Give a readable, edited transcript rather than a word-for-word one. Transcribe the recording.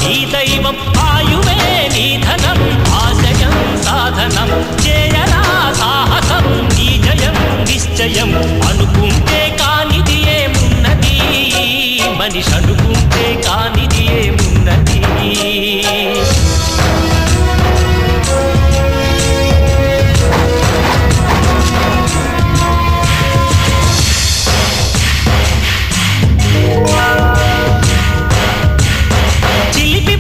ఈ దైవం ఆయువే నిధనం ఆశయం సాధనం చేయరా సాహసం నీ జయం నిశ్చయం అనుకుంటే కానిది ఏమున్నది మనిషి అనుకుంటే కానిది ఏమున్నది చిలిపి